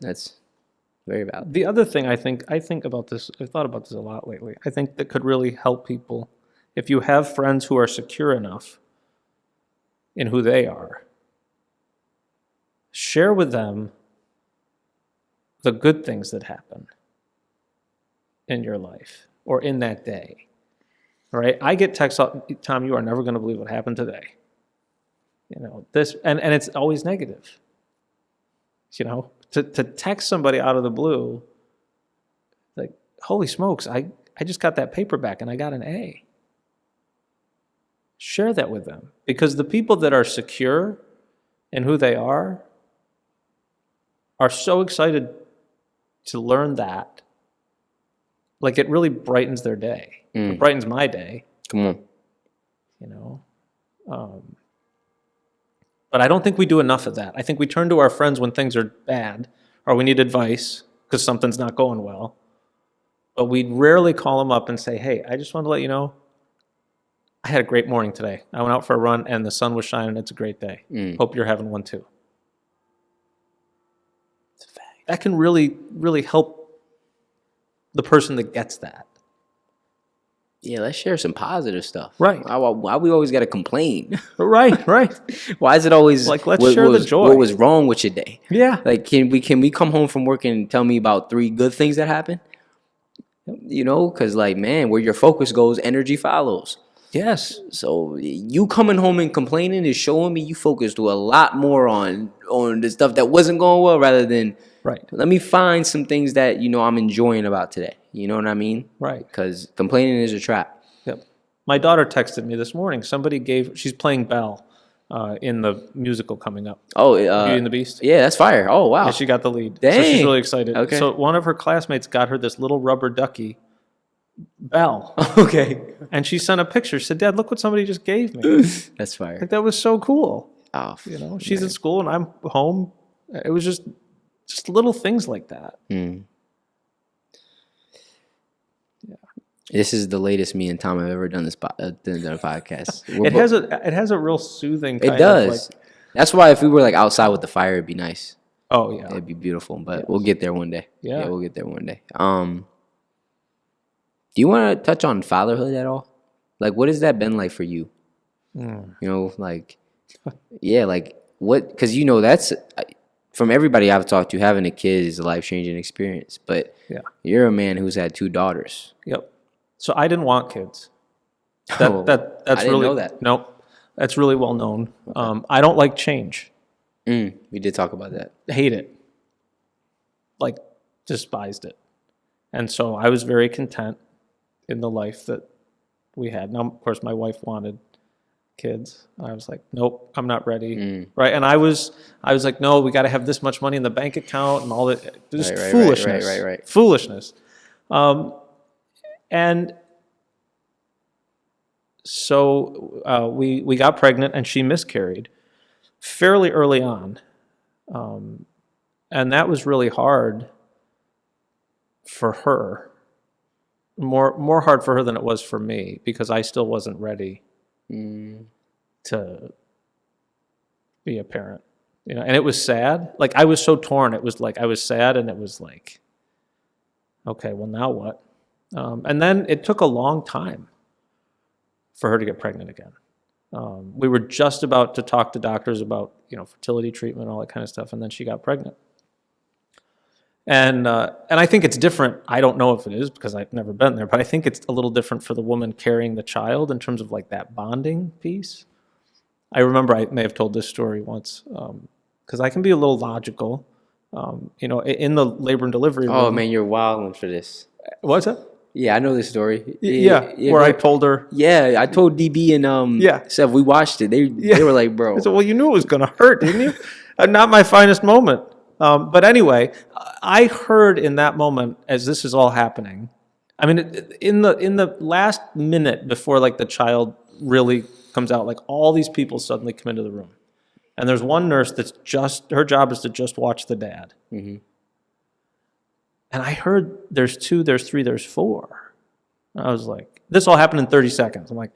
very valid. The other thing I think about this, I've thought about this a lot lately, I think that could really help people if you have friends who are secure enough in who they are, share with them the good things that happen in your life or in that day. Right? I get texts, Tom, you are never going to believe what happened today. This, and it's always negative. To text somebody out of the blue, like, holy smokes, I just got that paper back and I got an A. Share that with them, because the people that are secure in who they are so excited to learn that. Like, it really brightens their day. It brightens my day. Come on. But I don't think we do enough of that. I think we turn to our friends when things are bad or we need advice because something's not going well. But we rarely call them up and say, hey, I just wanted to let you know, I had a great morning today. I went out for a run and the sun was shining. It's a great day. Hope you're having one too. It's a fact. That can really, really help the person that gets that. Yeah, let's share some positive stuff. Right. Why we always got to complain? Right. Why is it always like, let's share the joy. What was wrong with your day? Yeah. Like, can we come home from work and tell me about 3 good things that happened? Because, like, man, where your focus goes, energy follows. Yes. So you coming home and complaining is showing me you focused a lot more on the stuff that wasn't going well rather than, right, let me find some things that, I'm enjoying about today. You know what I mean? Right. Because complaining is a trap. Yep. My daughter texted me this morning. She's playing Belle in the musical coming up. Oh, Beauty and the Beast. Yeah, that's fire. Oh, wow. Yeah, she got the lead. Dang. So she's really excited. Okay. So one of her classmates got her this little rubber ducky, Belle. Okay. And she sent a picture. She said, Dad, look what somebody just gave me. That's fire. Like, that was so cool. Oh, She's in school and I'm home. It was just little things like that. Yeah. This is the latest me and Tom have ever done done a podcast. It has a real soothing kind It does. of, like, that's why if we were like outside with the fire, it'd be nice. Oh yeah. It'd be beautiful. But we'll get there one day. Yeah, we'll get there one day. Do you want to touch on fatherhood at all? Like, what has that been like for you? Like, yeah, like what? Because that's from everybody I've talked to, having a kid is a life-changing experience. But you're a man who's had 2 daughters. Yep. So I didn't want kids. That's I didn't really know that. Nope. That's really well known. I don't like change. We did talk about that. Hate it. Like, despised it. And so I was very content in the life that we had. Now, of course, my wife wanted kids. I was like, nope, I'm not ready. Right. And I was like, no, we got to have this much money in the bank account and all that. Just foolishness. Right. Foolishness. And so we got pregnant and she miscarried fairly early on. And that was really hard for her. More hard for her than it was for me, because I still wasn't ready to be a parent. And it was sad. Like, I was so torn. It was like I was sad, and it was like, okay, well, now what? And then it took a long time for her to get pregnant again. We were just about to talk to doctors about fertility treatment, all that kind of stuff, and then she got pregnant. And I think it's different. I don't know if it is because I've never been there, but I think it's a little different for the woman carrying the child in terms of like that bonding piece. I remember I may have told this story once because I can be a little logical. In the labor and delivery room. Oh man, you're wilding for this. What's that? Yeah, I know this story. Yeah, where I told her. Yeah, I told DB and Seth, we watched it. They were like, bro. I said, well, you knew it was going to hurt, didn't you? Not my finest moment. But anyway, I heard in that moment, as this is all happening, I mean, in the last minute before like the child really comes out, like all these people suddenly come into the room, and there's one nurse that's her job is to just watch the dad. Mm-hmm. And I heard there's 2, there's 3, there's 4. And I was like, this all happened in 30 seconds. I'm like,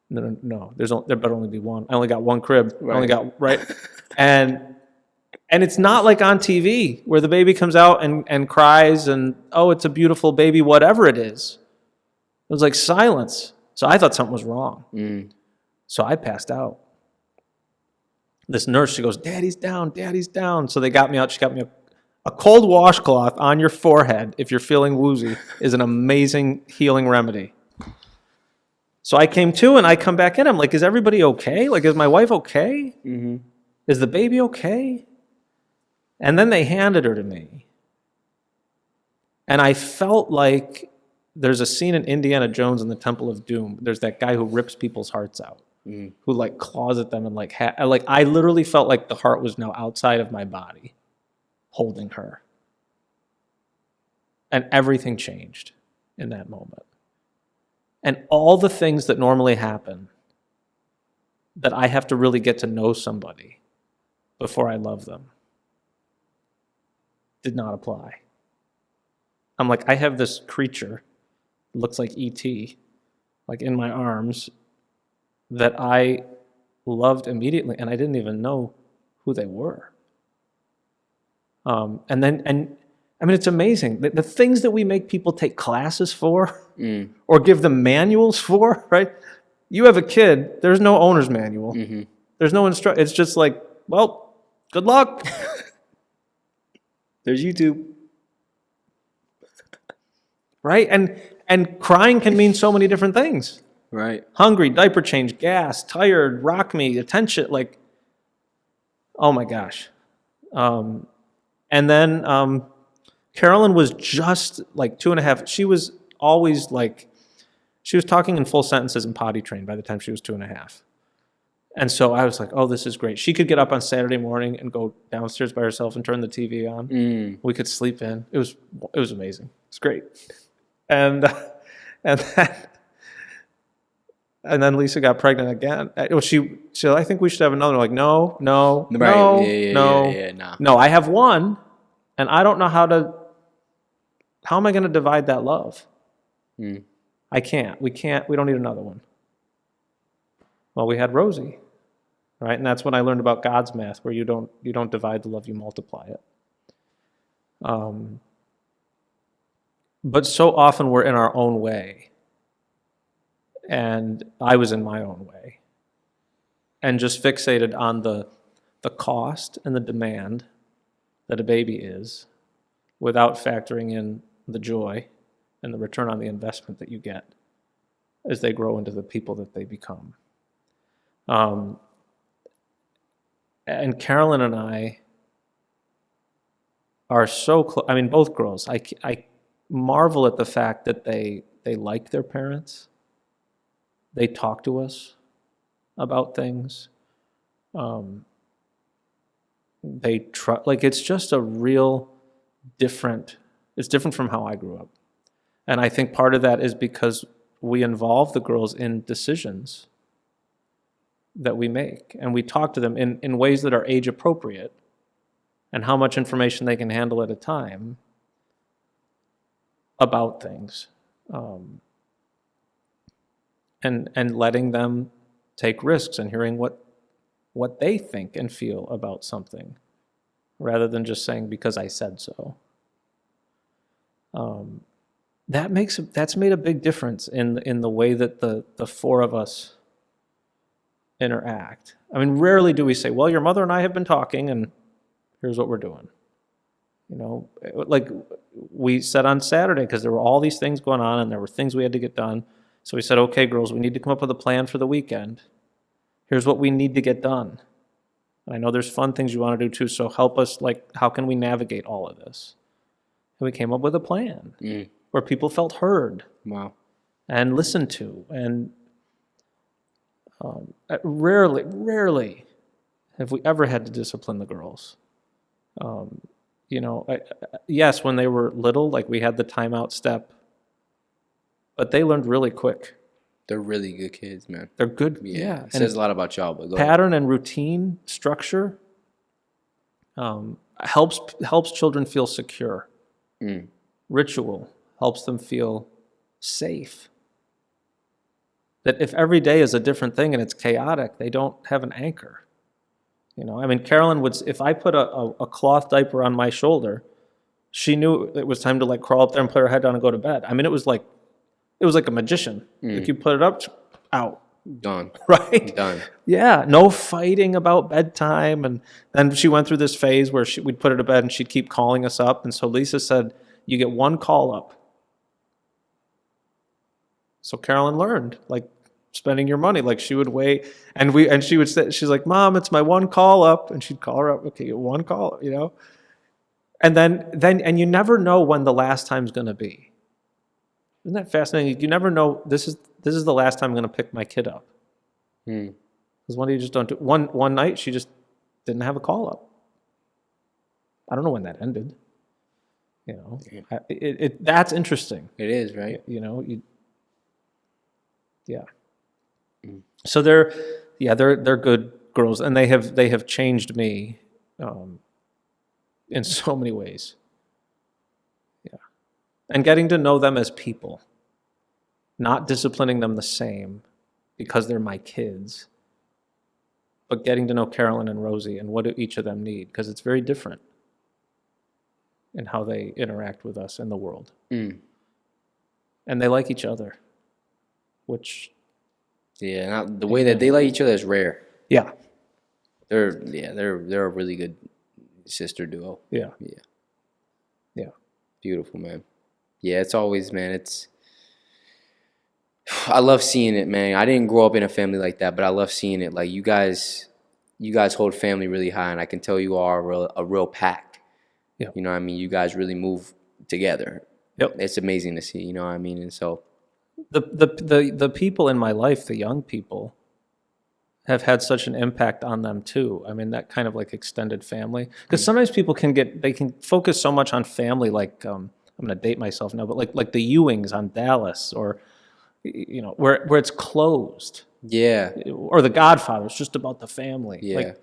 no, there better only be 1. I only got 1 crib. Right. I only got right, And it's not like on TV where the baby comes out and cries and, oh, it's a beautiful baby, whatever it is. It was like silence. So I thought something was wrong. Mm. So I passed out. This nurse, she goes, Daddy's down, Daddy's down. So they got me out. She got me a cold washcloth on your forehead if you're feeling woozy is an amazing healing remedy. So I came to and I come back in. I'm like, is everybody okay? Like, is my wife okay? Mm-hmm. Is the baby okay? And then they handed her to me. And I felt like there's a scene in Indiana Jones in the Temple of Doom. There's that guy who rips people's hearts out, who like claws at them and like I literally felt like the heart was now outside of my body, holding her. And everything changed in that moment. And all the things that normally happen, that I have to really get to know somebody before I love them, did not apply. I'm like, I have this creature, looks like E.T., like in my arms, that I loved immediately, and I didn't even know who they were. And I mean, it's amazing. The things that we make people take classes for or give them manuals for, right? You have a kid, there's no owner's manual. Mm-hmm. There's no instruction. It's just like, well, good luck. There's YouTube. Right? And crying can mean so many different things. Right. Hungry, diaper change, gas, tired, rock me, attention, like, oh my gosh. And then Carolyn was just like 2.5. She was always like, she was talking in full sentences and potty trained by the time she was 2.5. And so I was like, oh, this is great. She could get up on Saturday morning and go downstairs by herself and turn the TV on. We could sleep in. It was amazing. It's great. And then Lisa got pregnant again. She said, I think we should have another. Like, no. I have one, and I don't know how am I going to divide that love? I can't. We don't need another one. Well, we had Rosie, right? And that's when I learned about God's math, where you don't divide the love, you multiply it. But so often we're in our own way. And I was in my own way. And just fixated on the cost and the demand that a baby is, without factoring in the joy and the return on the investment that you get as they grow into the people that they become. And Carolyn and I are so close. I mean, both girls. I marvel at the fact that they like their parents. They talk to us about things. They trust. Like, it's just a real different. It's different from how I grew up, and I think part of that is because we involve the girls in decisions that we make, and we talk to them in ways that are age appropriate, and how much information they can handle at a time about things, and letting them take risks and hearing what they think and feel about something, rather than just saying because I said so. That's made a big difference in the way that the four of us interact. I mean, rarely do we say, well, your mother and I have been talking and here's what we're doing. You know, like we said on Saturday, because there were all these things going on and there were things we had to get done. So we said, okay, girls, we need to come up with a plan for the weekend. Here's what we need to get done. And I know there's fun things you want to do too, so help us, like, how can we navigate all of this? And we came up with a plan where people felt heard. Wow. And listened to. And rarely have we ever had to discipline the girls. Yes, when they were little, like we had the timeout step, but they learned really quick. They're really good kids, man. They're good. Yeah. It says a lot about y'all, but go pattern ahead. And routine structure helps children feel secure. Ritual helps them feel safe. That if every day is a different thing and it's chaotic, they don't have an anchor. You know, I mean, Carolyn if I put a cloth diaper on my shoulder, she knew it was time to like crawl up there and put her head down and go to bed. I mean, it was like It was like a magician. Like you put it up, out. Done. Right? Done. Yeah, no fighting about bedtime. And then she went through this phase where we'd put her to bed and she'd keep calling us up. And so Lisa said, you get one call up. So Carolyn learned, like, spending your money. Like, she would wait, and she would say, she's like, Mom, it's my one call up. And she'd call her up, okay, one call, And then you never know when the last time's going to be. Isn't that fascinating? You never know, this is the last time I'm going to pick my kid up. Because one day you just don't do. One night she just didn't have a call up. I don't know when that ended. That's interesting. It is, right? Yeah. So they're good girls, and they have changed me in so many ways. Yeah. And getting to know them as people, not disciplining them the same because they're my kids, but getting to know Carolyn and Rosie and what do each of them need, because it's very different in how they interact with us in the world. And they like each other, which... Yeah, the way that they like each other is rare. Yeah. They're a really good sister duo. Yeah. Beautiful, man. Yeah, it's always, man, I love seeing it, man. I didn't grow up in a family like that, but I love seeing it. Like, you guys hold family really high, and I can tell you are a real pack. Yeah. You know what I mean? You guys really move together. Yep. It's amazing to see, you know what I mean? And so the people in my life, the young people, have had such an impact on them too. I mean, that kind of like extended family. Because sometimes people can focus so much on family, like I'm going to date myself now, but like the Ewings on Dallas, or where it's closed. Yeah. Or The Godfather, it's just about the family. Yeah. Like,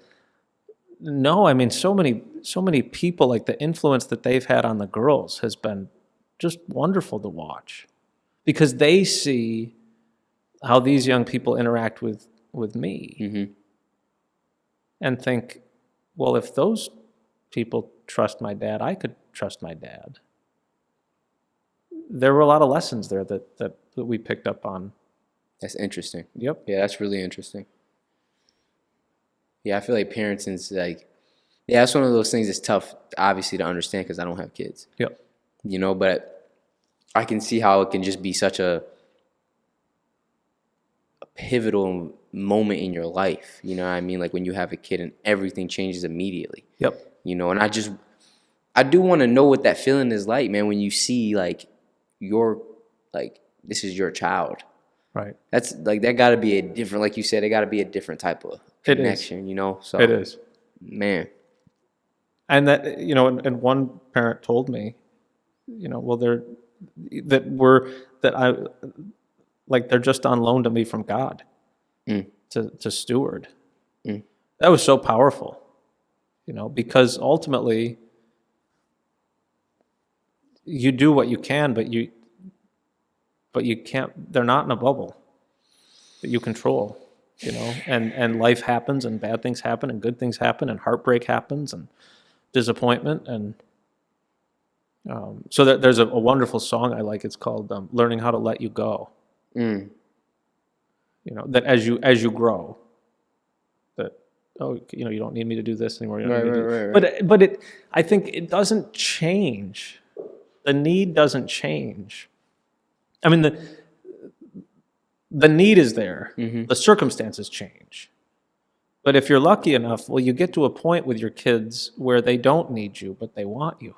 no, I mean, so many people, like the influence that they've had on the girls has been just wonderful to watch, because they see how these young people interact with me, and think, well, if those people trust my dad, I could trust my dad. There were a lot of lessons there that we picked up on. That's interesting. Yep. Yeah, that's really interesting. Yeah, I feel like parenting's like, yeah, that's one of those things that's tough, obviously, to understand because I don't have kids. Yep. But I can see how it can just be such a pivotal moment in your life. You know what I mean? Like when you have a kid and everything changes immediately. Yep. And I do want to know what that feeling is like, man, when you see like this is your child. Right. That's like, that got to be a different, like you said, it got to be a different type of connection, So it is. Man. And that, and one parent told me, well, they're just on loan to me from God to steward. That was so powerful, because ultimately you do what you can, but you can't, they're not in a bubble that you control, and life happens, and bad things happen, and good things happen, and heartbreak happens, and disappointment. And so there's a wonderful song I like. It's called Learning How to Let You Go. That as you grow, that, you don't need me to do this anymore. You don't need me to do... Right. But I think it doesn't change. The need doesn't change. I mean, the need is there. The circumstances change. But if you're lucky enough, well, you get to a point with your kids where they don't need you, but they want you.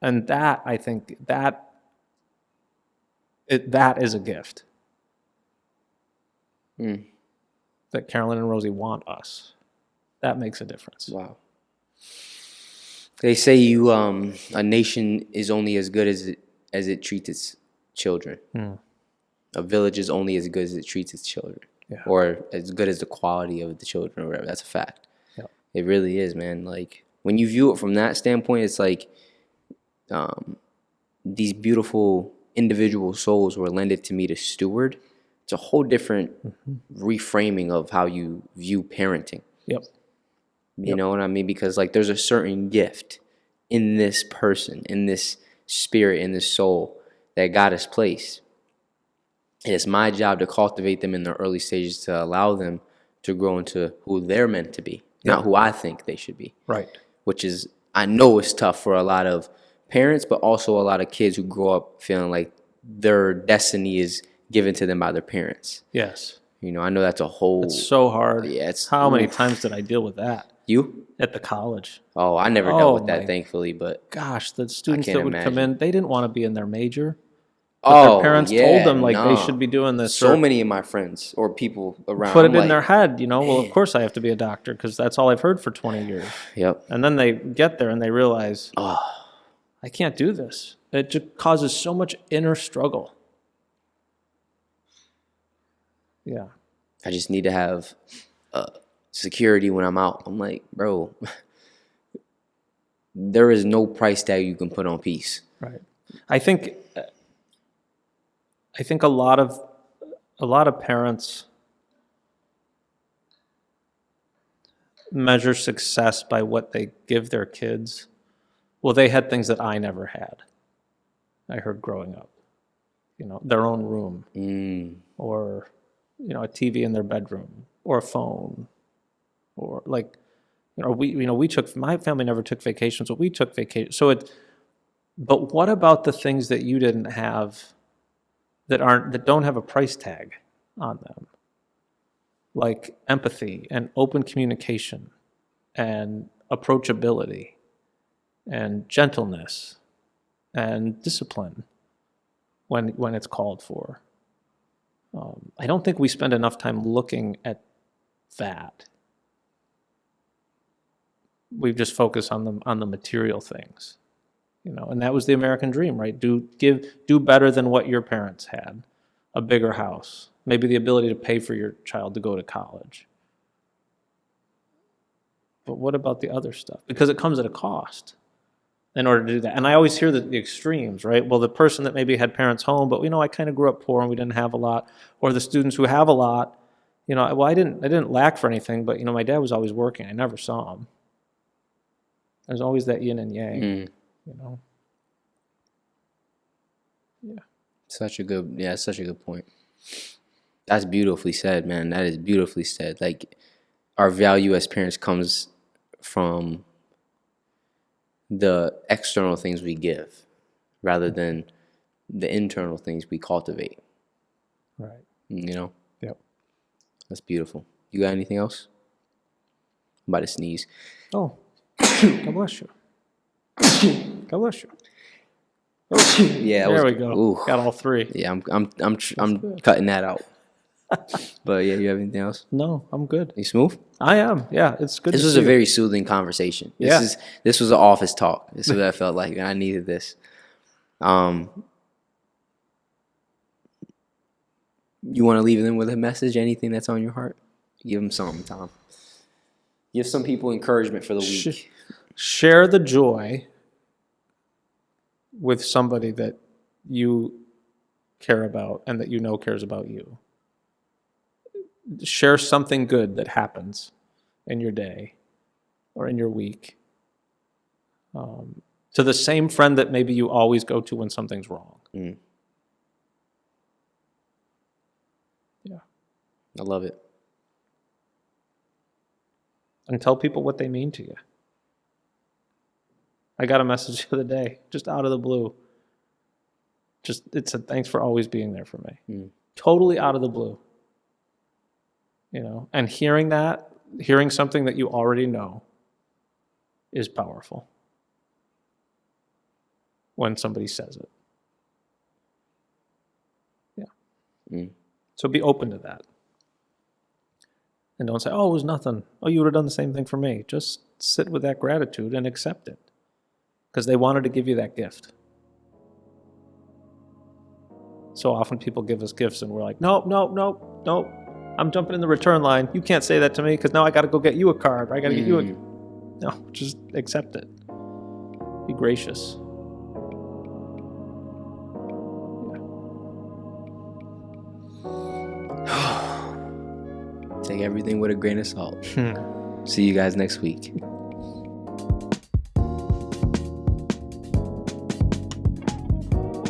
And that, I think, that is a gift. That Carolyn and Rosie want us. That makes a difference. Wow. They say a nation is only as good as it treats its children. A village is only as good as it treats its children. Yeah. Or as good as the quality of the children or whatever. That's a fact. Yep. It really is, man. Like, when you view it from that standpoint, it's like these beautiful individual souls were lended to me to steward. It's a whole different reframing of how you view parenting. Yep. You know what I mean? Because like there's a certain gift in this person, in this spirit, in this soul that God has placed. And it's my job to cultivate them in the early stages to allow them to grow into who they're meant to be, not who I think they should be. Right. Which is, I know it's tough for a lot of parents, but also a lot of kids who grow up feeling like their destiny is given to them by their parents. Yes. You know, I know that's a whole... It's so hard. Yeah, it's... How many times did I deal with that? You? At the college. Oh, I never dealt with that, thankfully, but... Gosh, the students that would come in, they didn't want to be in their major. But their parents told them, like, they should be doing this. So many of my friends or people around... Put it in their head, you know, well, of course I have to be a doctor because that's all I've heard for 20 years. Yep. And then they get there and they realize, I can't do this. It just causes so much inner struggle. Yeah. I just need to have security when I'm out. I'm like, bro, there is no price tag you can put on peace. Right. I think a lot of parents measure success by what they give their kids. Well, they had things that I never had. I heard growing up, you know, their own room, or, you know, a TV in their bedroom, or a phone, or like, my family never took vacations, but we took vacations. But what about the things that you didn't have that don't have a price tag on them? Like empathy and open communication and approachability and gentleness and discipline when it's called for. I don't think we spend enough time looking at that. We've just focused on the material things, you know, and that was the American dream, right? Do better than what your parents had, a bigger house, maybe the ability to pay for your child to go to college. But what about the other stuff? Because it comes at a cost in order to do that. And I always hear the extremes, right? Well, the person that maybe had parents home, but, you know, I kind of grew up poor and we didn't have a lot. Or the students who have a lot, you know, well, I didn't lack for anything, but, you know, my dad was always working. I never saw him. There's always that yin and yang, you know? Yeah. Such a good point. That's beautifully said, man. That is beautifully said. Like, our value as parents comes from the external things we give rather than the internal things we cultivate. Right. You know? Yep. That's beautiful. You got anything else? I'm about to sneeze. Oh, God bless you. God bless you. Oh, yeah, there we go. Ooh. Got all three. Yeah, I'm cutting that out. But yeah, you have anything else? No, I'm good. You smooth? I am. Yeah, it's good. This was a very soothing conversation. This was an office talk. This is what I felt like, and I needed this. You want to leave them with a message? Anything that's on your heart? Give them something, Tom. Give some people encouragement for the week. Share the joy with somebody that you care about and that you know cares about you. Share something good that happens in your day or in your week. To the same friend that maybe you always go to when something's wrong. Yeah. I love it. And tell people what they mean to you. I got a message the other day, just out of the blue. It said, thanks for always being there for me. Totally out of the blue. You know, and hearing something that you already know is powerful when somebody says it. Yeah. So be open to that. And don't say, oh, it was nothing. Oh, you would have done the same thing for me. Just sit with that gratitude and accept it. Because they wanted to give you that gift. So often people give us gifts and we're like, nope. I'm jumping in the return line. You can't say that to me because now I got to go get you a card. Or I got to get you a... No, just accept it. Be gracious. Take everything with a grain of salt. See you guys next week.